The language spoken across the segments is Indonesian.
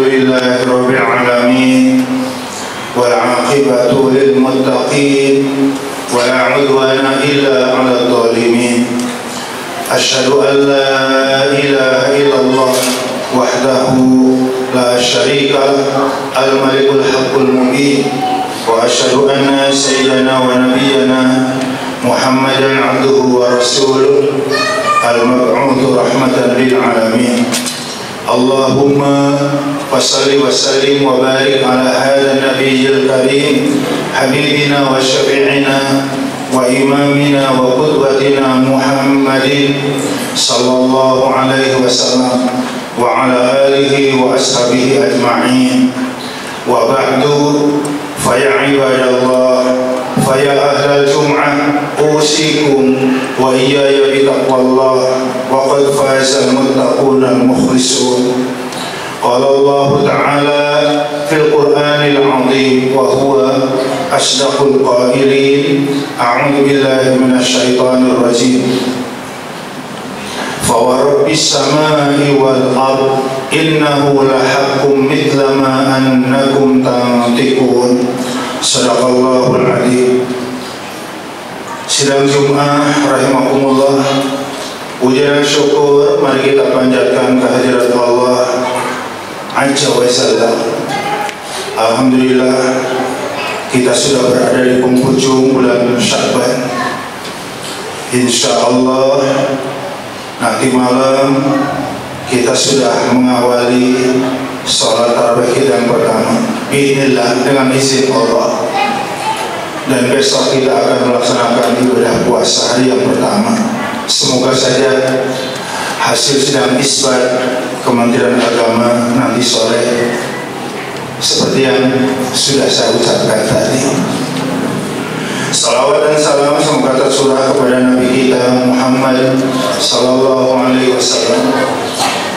لله رب العالمين والعاقبة للمتقين ولا عدوان إلا على الظالمين. أشهد أن لا إله إلا الله وحده لا شريك له الملك الحق المبين، وأشهد أن سيدنا ونبينا محمدا عبده ورسوله المبعوث رحمة للعالمين. اللهم صل وسلم وبارك على هذا النبي الكريم حبيبنا وشفيعنا وإمامنا وقدوتنا محمد صلى الله عليه وسلم وعلى آله وأصحابه أجمعين. وبعد فيا عباد الله فيا أهل الجمعة أوصيكم وإياي بتقوى الله وقد فاز المتقون المخلصون. قال الله تعالى في القرآن العظيم وهو أصدق القائلين: أعوذ بالله من الشيطان الرجيم. فورب السماء والأرض إنه لحق مثل ما أنكم تنطقون. Sadaqallahul Adzim. Sidang Jumat rahimakumullah, puja dan syukur mari kita panjatkan kehadirat Allah Azza wa Jalla. Alhamdulillah kita sudah berada di penghujung bulan Sya'ban. Insyaallah nanti malam kita sudah mengawali salat tarawih yang pertama bismillah dengan izin Allah, dan besok kita akan melaksanakan ibadah puasa hari yang pertama. Semoga saja hasil sidang isbat Kementerian Agama nanti sore seperti yang sudah saya ucapkan tadi. Salawat dan salam semoga tercurah kepada Nabi kita Muhammad sallallahu alaihi wasallam,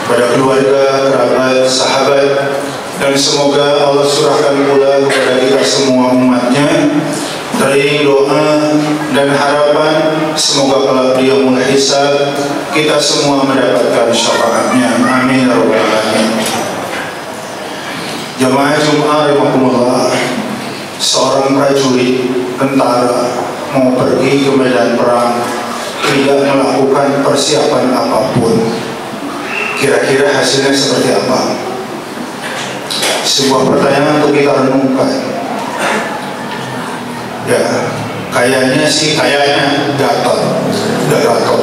pada keluarga, kerabat, sahabat, dan semoga Allah surahkan pula kepada kita semua umatnya dari doa dan harapan semoga kalau Beliau menghisab kita semua mendapatkan syafaatnya. Amin ya rabbal alamin. Jamaah Jumat rahimakumullah, seorang prajurit tentara mau pergi ke medan perang tidak melakukan persiapan apapun, kira-kira hasilnya seperti apa? Sebuah pertanyaan untuk kita renungkan. Ya, kayaknya gatot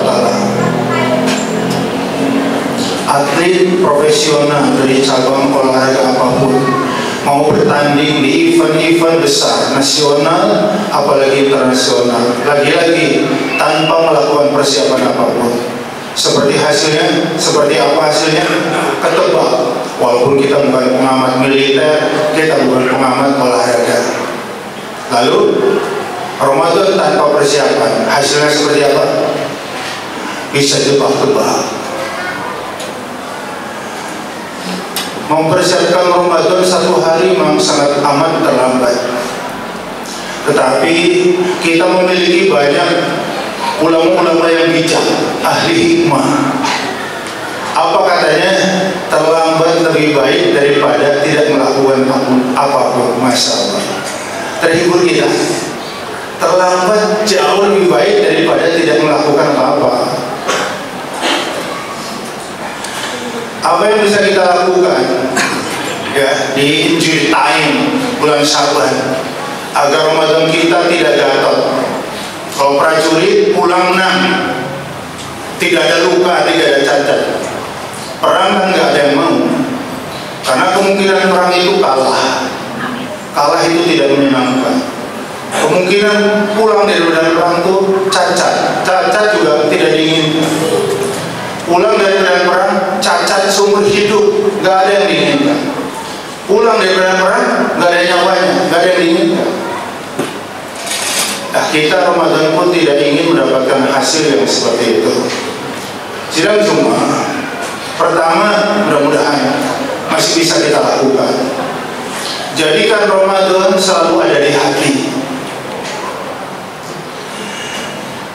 talah. Atlet profesional dari cabang olahraga apapun mau bertanding di event-event besar nasional apalagi internasional, lagi-lagi tanpa melakukan persiapan apapun. Seperti hasilnya, seperti apa hasilnya? Ketebak. Walaupun kita bukan pengamat militer, kita bukan pengamat olahraga. Lalu Ramadan tanpa persiapan, hasilnya seperti apa? Bisa tebak-tebak. Mempersiapkan Ramadan satu hari memang sangat amat terlambat. Tetapi kita memiliki banyak ulama-ulama yang bijak, ahli hikmah. Apa katanya? Terlambat lebih baik daripada tidak melakukan apapun. Masya Allah, terhibur kita. Terlambat jauh lebih baik daripada tidak melakukan apa-apa. Apa yang bisa kita lakukan ya di Injil Time bulan Sya'ban agar Ramadan kita tidak gatot? Kalau prajurit pulang tidak ada luka, tidak ada cacat. Perang kan nggak ada yang mau, karena kemungkinan perang itu kalah itu tidak menyenangkan. Kemungkinan pulang dari medan perang itu cacat juga tidak diinginkan. Pulang dari medan perang cacat seumur hidup, nggak ada yang diinginkan. Pulang dari medan perang nggak ada nyawanya, nggak ada yang diinginkan. Nah, kita Ramadan pun tidak ingin mendapatkan hasil yang seperti itu. Sidang Jumat pertama mudah-mudahan masih bisa kita lakukan. Jadikan Ramadan selalu ada di hati.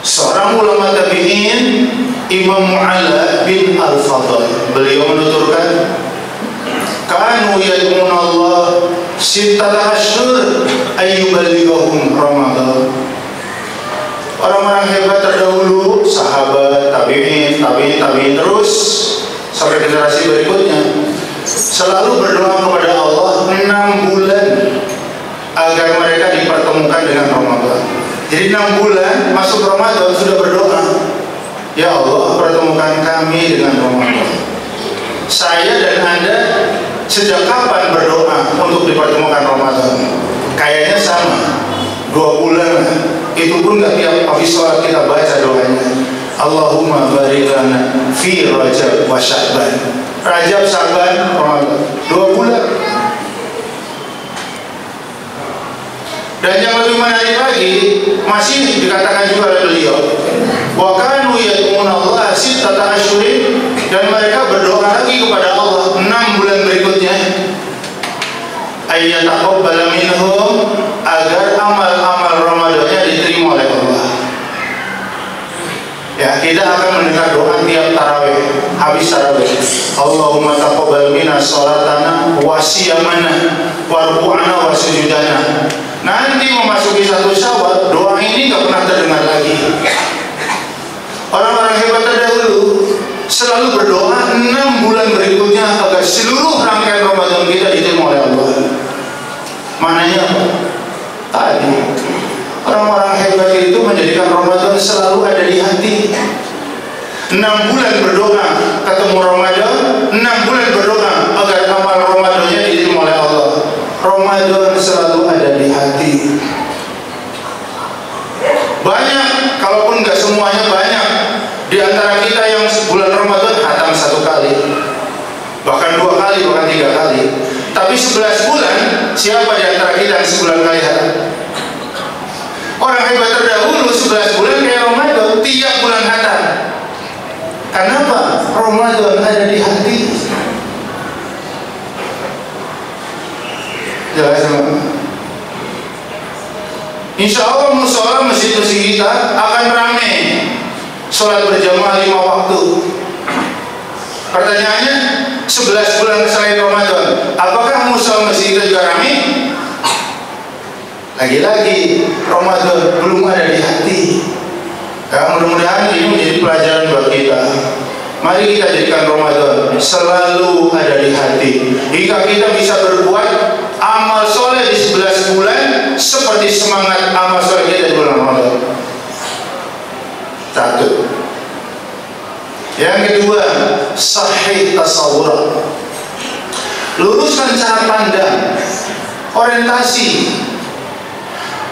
Seorang ulama tabi'in, Imam Mu'alla bin Al-Fadl, beliau menuturkan, kanu yad'una Allah sittata asyhur ayyubalighahum Ramadan. Orang-orang hebat terdahulu, sahabat, tabi'in terus sampai generasi berikutnya selalu berdoa kepada Allah 6 bulan agar mereka dipertemukan dengan Ramadan. Jadi 6 bulan masuk Ramadan sudah berdoa, ya Allah pertemukan kami dengan Ramadan. Saya dan Anda sejak kapan berdoa untuk dipertemukan Ramadan? Kayaknya sama, 2 bulan lah. Itu pun gak tiap habis sholat kita baca doanya, Allahumma barik lana fi Rajab wa Sya'ban. Rajab, Sya'ban, Ramadan, 2 bulan. Dan yang lebih menarik lagi, masih dikatakan juga oleh beliau, wa kanu yad'una Allah sittata asyhurin, dan mereka berdoa lagi kepada Allah 6 bulan berikutnya, ayyataqabbala minhum, agar amal-amal Ramadannya diterima oleh Allah. Ya, kita akan mendengar doa tiap tarawih, habis tarawih, Allahumma taqabbal minna sholatana wa siyamana wa ruku'ana wa sujudana. Nanti memasuki 1 Syawal, doa ini gak pernah terdengar lagi. Orang-orang hebat terdahulu selalu berdoa 6 bulan berikutnya agar seluruh rangkaian Ramadan kita diterima oleh Allah. Maknanya apa? Tadi orang-orang hebat itu menjadikan Ramadan selalu ada di hati. 6 bulan berdoa ketemu Ramadan, 6 bulan berdoa agar amal Ramadannya diterima oleh Allah. Ramadan selalu ada di hati. Banyak, kalaupun nggak semuanya, banyak di antara kita yang bulan Ramadan khatam 1 kali, bahkan 2 kali, bahkan 3 kali. Tapi 11 bulan, siapa di antara kita yang sebulan kali khatam? Orang hebat terdahulu 11 bulan kayak Ramadan, tiap bulan khatam. Kenapa? Ramadan ada di hati. Jelas, insya Allah musola masjid-masjid kita akan ramai, sholat berjamaah 5 waktu. Pertanyaannya, 11 bulan selain Ramadan, apakah musola masjid kita juga ramai? Lagi-lagi Ramadan belum ada di hati. Ya, mudah-mudahan ini menjadi pelajaran buat kita. Mari kita jadikan Ramadan selalu ada di hati, hingga kita bisa berbuat amal soleh di 11 bulan seperti semangat amal soleh kita di bulan Ramadan. 1. Yang kedua, sahih tasawwur. Luruskan cara pandang, orientasi.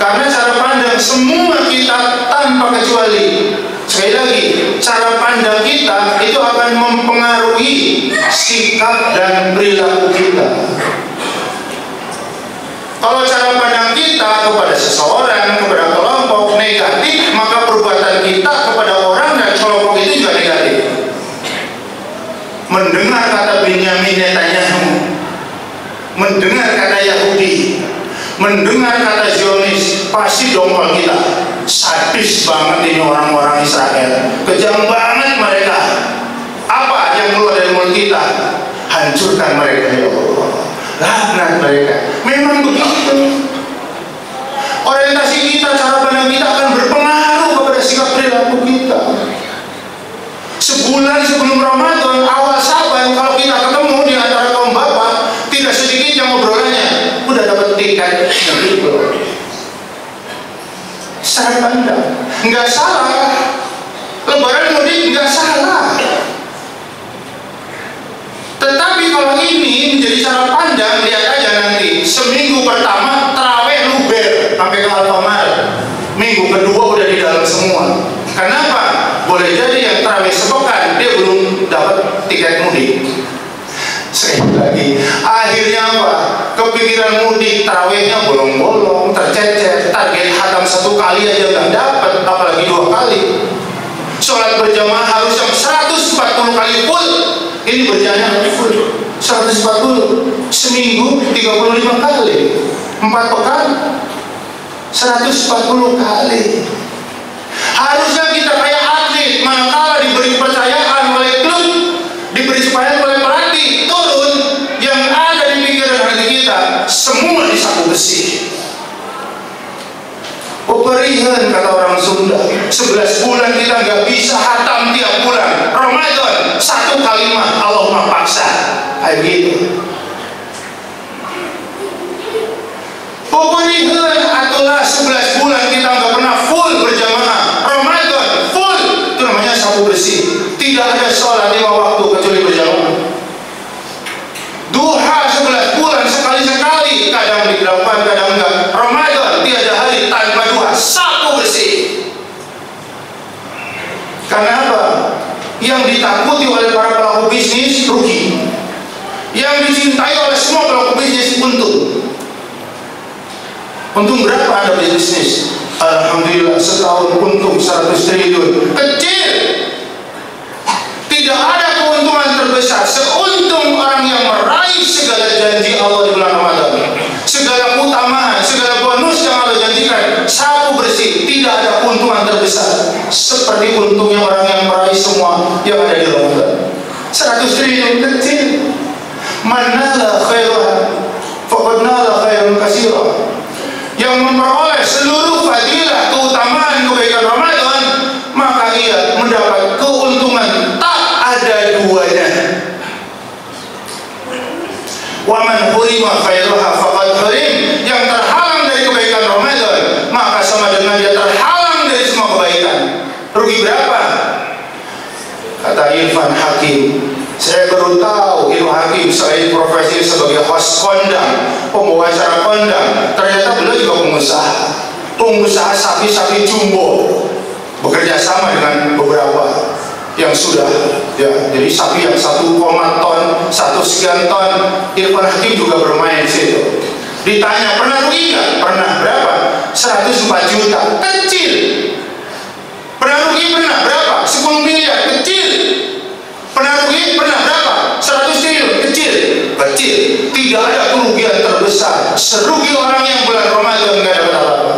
Karena cara pandang semua kita tanpa kecuali, sekali lagi, cara pandang kita itu akan mempengaruhi sikap dan perilaku kita. Kalau cara pandang kita kepada seseorang, kepada kelompok negatif, maka perbuatan kita kepada orang dan kelompok itu juga negatif. Mendengar kata Benyamin Netanyahu, mendengar kata Yahudi, mendengar kata Zionis, pasti dongkol kita. Sadis banget ini orang-orang Israel, kejam banget mereka. Apa yang keluar dari mulut kita? Hancurkan mereka, ya Allah, laknat mereka. Memang begitu. Orientasi kita, cara pandang kita akan berpengaruh kepada sikap perilaku kita. Sebulan sebelum Ramadan, awal Syaban, kalau kita ketemu di antara kaum bapak, tidak sedikit yang obrolannya, udah dapat tiket, gitu. Cara pandang nggak salah, lebaran mudik nggak salah. Tetapi kalau ini menjadi cara pandang, lihat aja nanti seminggu pertama taraweh luber sampai ke Alfamart, minggu kedua udah di dalam semua. Kenapa? Boleh jadi yang taraweh sepekan dia belum dapat tiket mudik. Sekali lagi, akhirnya apa? Kepikiran mudik, tarawehnya bolong-bolong, tercecer, target khatam 1 kali aja nggak dapat, apalagi 2 kali. Sholat berjamaah harus yang 140 kali full, ini berjamaah full 140, seminggu 35 kali, 4 pekan 140 kali. Harusnya kita kayak atlet, manakala diberi kepercayaan oleh klub, diberi kepercayaan oleh pelatih, turun, yang ada bersih. Peperihan kata orang Sunda, 11 bulan kita nggak bisa hatam tiap bulan. Ramadan satu kalimat Allahumma paksa, kayak gitu. Peperihan atulah 11 bulan kita nggak pernah full berjamaah. Ramadan full, itu namanya sapu bersih. Tidak ada sholat 5 waktu kecuali berjamaah. Duha 11 bulan sekali-sekali, kadang dilakukan, kadang enggak. Ramadan tiada hari tanpa duha, sapu bersih. Karena apa? Yang ditakuti oleh para pelaku bisnis rugi, yang dicintai oleh semua pelaku bisnis untung. Untung berapa Anda bisnis? Alhamdulillah setahun untung 100 triliun. Kecil. Tidak ada keuntungan terbesar seuntung orang yang meraih segala janji Allah di bulan Ramadan. Segala keutamaan, segala bonus yang Allah janjikan, sapu bersih. Tidak ada keuntungan terbesar seperti untungnya orang yang meraih semua yang ada di Ramadan. 100 triliun kecil. Manala khairan faqad nala khairan katsira. Yang memperoleh seluruh fadilah, keutamaan, kebaikan Ramadan, maka ia mendapat keuntungan tak ada duanya. Wa man hurima khairaha faqad hurim. Yang terhalang dari kebaikan Ramadan, maka sama dengan dia terhalang dari semua kebaikan. Rugi berapa? Kata Irfan Hakim, saya baru tahu Irfan Hakim selain profesi sebagai host kondang, pembawa acara kondang, ternyata beliau juga pengusaha sapi-sapi jumbo, bekerja sama dengan beberapa yang sudah ya, jadi sapi yang 1 ton, 1 sekian ton. Irfan Hakim juga bermain di situ. Ditanya pernah rugi nggak? Pernah. Berapa? 104 juta. Kecil. Pernah rugi? Pernah. Berapa? 10 miliar. Kecil. Pernah rugi? Pernah. Berapa? 100 triliun. Kecil. Kecil. Tidak ada kerugian terbesar serugi orang yang bulan Ramadan nggak dapat apa-apa.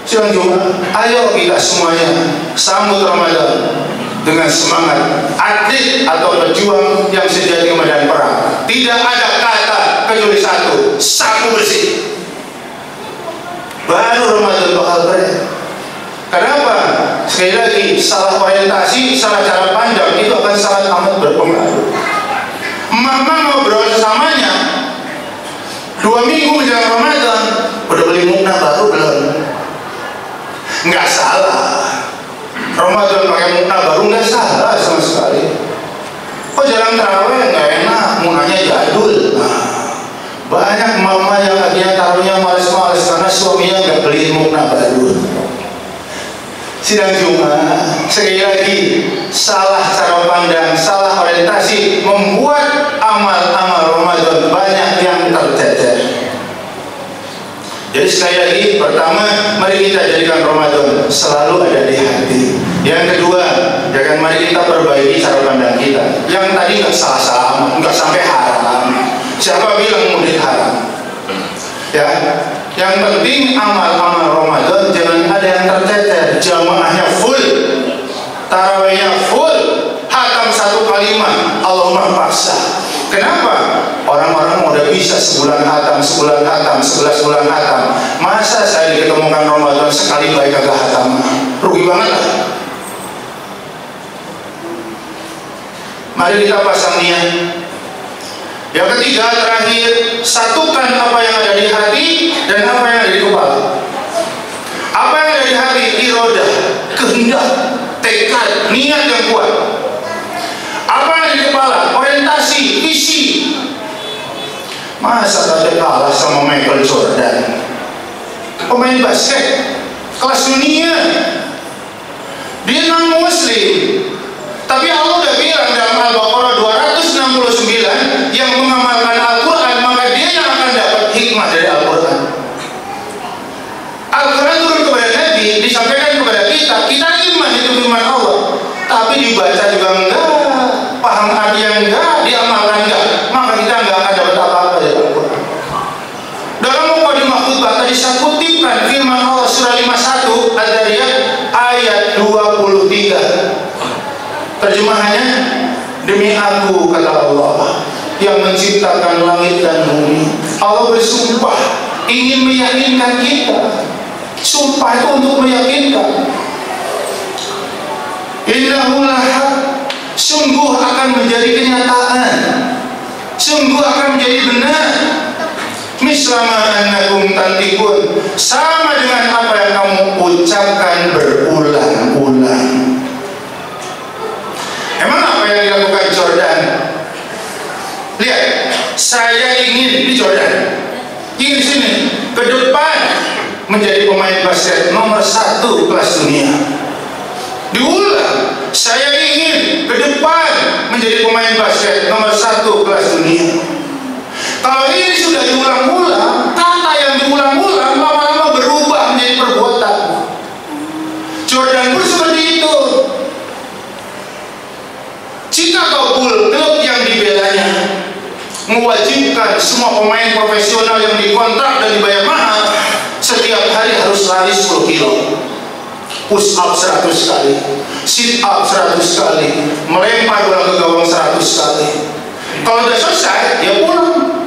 Sidang Jumat, ayo kita semuanya sambut Ramadan dengan semangat atlet atau pejuang yang sejati medan perang. Tidak ada kata kecuali satu, sapu bersih. Baru Ramadan bakal keren. Kenapa? Sekali lagi, salah orientasi, salah cara pandang itu akan sangat amat berpengaruh. Mama ngobrol sesamanya 2 minggu menjelang Ramadan, udah beli mukna baru belum? Nggak salah. Ramadan pakai mukna baru nggak salah sama sekali. Kok jarang taraweh nggak enak, muknanya jadul. Nah, banyak mama yang akhirnya tarawehnya males-males karena suaminya nggak beli mukna baru. Sidang Jumat, sekali lagi salah cara pandang, salah orientasi membuat amal-amal Ramadan banyak yang tercecer. Jadi sekali lagi, pertama, mari kita jadikan Ramadan selalu ada di hati. Yang kedua, jangan mari kita perbaiki cara pandang kita. Yang tadi nggak salah-salah, nggak sampai haram. Siapa bilang mudik haram? Ya, yang penting amal-amal Ramadan jangan ada yang tercecer. Jamaahnya full, tarawihnya full, hatam 1 kalimat, Allahumma paksa. Kenapa? Orang-orang udah bisa sebulan hatam, 11 bulan hatam. Masa saya diketemukan Ramadan sekali baik agak hatam? Rugi banget lah. Mari kita pasang niat. Yang ketiga, terakhir, satukan apa yang ada di hati dan apa yang ada di kepala. Apa yang ada di hati? Irodah, kehendak, tekad, niat yang kuat. Apa yang ada di kepala? Orientasi, visi. Masa tadi kalah sama Michael Jordan, pemain basket kelas dunia, dia non muslim, tapi Allah udah bilang dalam Al-Baqarah 269 yang mengamalkan Al-Quran maka dia yang akan dapat hikmah dari Al-Quran. Al-Quran turun kepada Nabi, disampaikan kepada kita, kita iman itu firman Allah, tapi dibaca juga enggak, paham artinya enggak, diamalkan enggak, maka kita enggak akan dapat apa-apa dari Al-Quran. Dalam mukadimah khutbah tadi saya kutipkan firman Allah surah 51 Ad-Dariyat ayat 23. Terjemahannya, demi aku kata Allah yang menciptakan langit dan bumi Allah bersumpah ingin meyakinkan kita. Sumpah itu untuk meyakinkan. Innahu lahaq, sungguh akan menjadi kenyataan, sungguh akan menjadi benar. Mislama annakum tantikun, sama dengan apa yang kamu ucapkan berulang-ulang. Emang apa yang dilakukan Jordan? Lihat, saya ingin di Jordan, ingin di sini ke depan menjadi pemain basket nomor 1 kelas dunia. Diulang, saya ingin ke depan menjadi pemain basket nomor 1 kelas dunia. Kalau ini sudah diulang-ulang, kata yang diulang-ulang lama-lama berubah menjadi perbuatan. Jordan pun seperti itu. Chicago Bulls, klub yang dibelanya, mewajibkan semua pemain profesional yang dikontrak dan dibayar mahal setiap hari harus lari 10 kilo, push up 100 kali, sit up 100 kali, melempar bola ke gawang 100 kali. Kalau sudah selesai, dia pulang.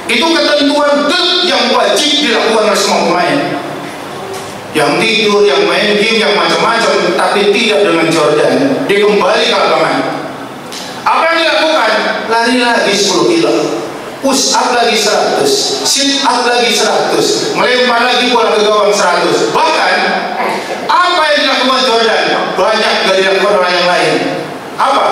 Itu ketentuan klub yang wajib dilakukan oleh semua pemain. Yang tidur, yang main game, yang macam-macam, tapi tidak dengan Jordan. Dia kembali ke lapangan. Apa yang dilakukan? Lari lagi 10 kilo, push up lagi 100, sit up lagi 100, melempar lagi bola ke gawang 100. Bahkan apa yang dilakukan Jordan banyak dari dilakukan orang yang lain. Apa?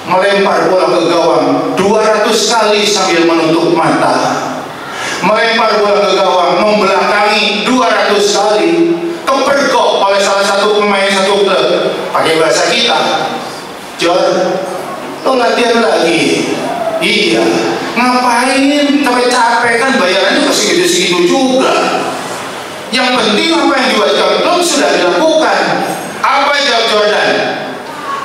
Melempar bola ke gawang 200 kali sambil menutup mata, melempar bola ke gawang membelakangi 200 kali, kepergok oleh salah satu pemain satu klub. Pakai bahasa kita, Jor, lo latihan lagi. Iya, ngapain capek-capek, kan bayarannya segitu-segitu juga. Yang penting apa yang diwajibkan klub sudah dilakukan. Apa jawab Jordan?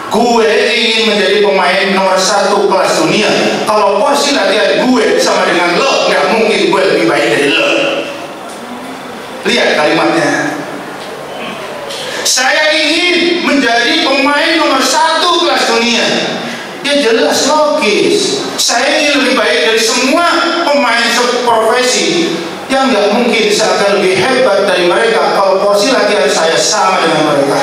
Gue ingin menjadi pemain nomor 1 kelas dunia. Kalau porsi latihan gue sama dengan lo, nggak mungkin gue lebih baik dari lo. Lihat kalimatnya. Saya ingin menjadi pemain nomor 1 kelas dunia. Ya jelas logis. Saya ingin lebih baik dari semua pemain seprofesi. Yang nggak mungkin saya akan lebih hebat dari mereka kalau porsi latihan saya sama dengan mereka.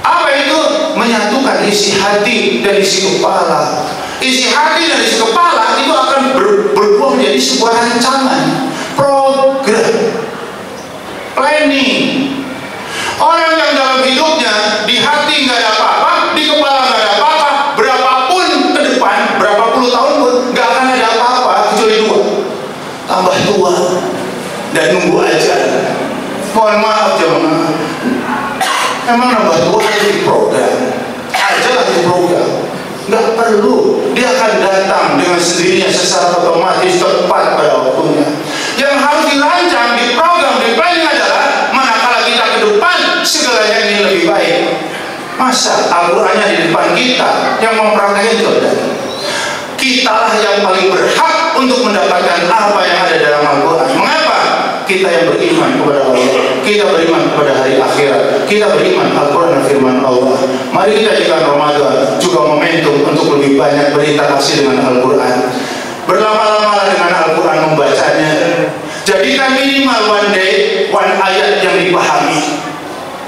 Apa itu? Menyatukan isi hati dan isi kepala. Isi hati dan isi kepala itu akan berbuah menjadi sebuah rancangan, program, planning. Orang yang dalam hidupnya di hati nggak ada apa-apa, di kepala nggak ada apa-apa, berapapun ke depan, berapa puluh tahun pun nggak akan ada apa-apa kecuali 2, tambah tua dan nunggu aja. Mohon maaf jemaah. Emang nambah tua di program aja lah, di program nggak perlu. Dia akan datang dengan sendirinya secara otomatis tepat pada waktunya. Yang harus dirancang, di program, di planning adalah manakala kita ke depan segalanya ini lebih baik. Masa Al-Qurannya di depan kita yang mempraktekkan Jordan? Kitalah yang paling berhak untuk mendapatkan apa yang ada dalam Al-Quran. Mengapa? Kita yang beriman kepada Allah, kita beriman kepada hari akhirat, kita beriman Al-Quran dan firman Allah. Mari kita jadikan Ramadan juga momentum untuk lebih banyak berinteraksi dengan Al-Quran. Berlama-lama dengan Al-Quran membacanya. Jadikan minimal one day, one ayat yang dipahami.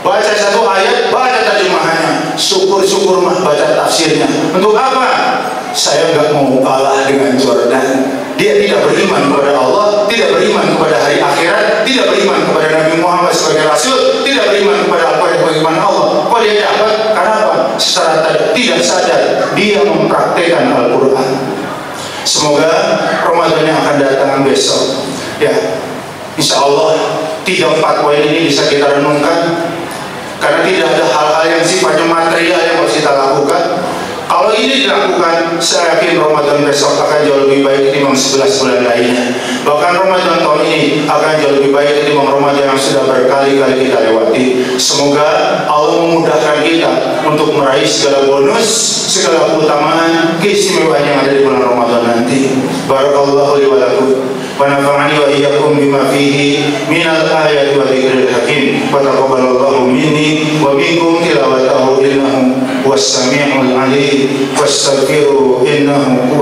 Baca 1 ayat, baca terjemahannya. Syukur-syukur mah baca tafsirnya. Untuk apa? Saya nggak mau kalah dengan Jordan. Dia tidak beriman kepada Allah, tidak beriman kepada hari akhirat, tidak beriman kepada Nabi Muhammad sebagai Rasul, tidak beriman kepada Al-Quran sebagai firman Allah. Kok dia dapat? Karena apa? Secara tidak sadar dia mempraktekkan Al-Quran. Semoga Ramadan yang akan datang besok, ya, insya Allah 3-4 poin ini bisa kita renungkan. Karena tidak ada hal-hal yang sifatnya material yang harus kita lakukan. Kalau ini dilakukan, saya yakin Ramadan besok akan jauh lebih baik ketimbang 11 bulan lainnya. Bahkan Ramadan tahun ini akan jauh lebih baik ketimbang Ramadan yang sudah berkali-kali kita lewati. Semoga Allah memudahkan kita untuk meraih segala bonus, segala keutamaan, keistimewaan yang ada di bulan Ramadan nanti. Barakallahu li wa lakum wa nafa'ani wa iyyakum bima fihi minal ayati wa dzikril hakim. Wa taqabbalallahu minni wa minkum tilawatahu innahu was-sami'ul 'alim. Wastaghfiru innahu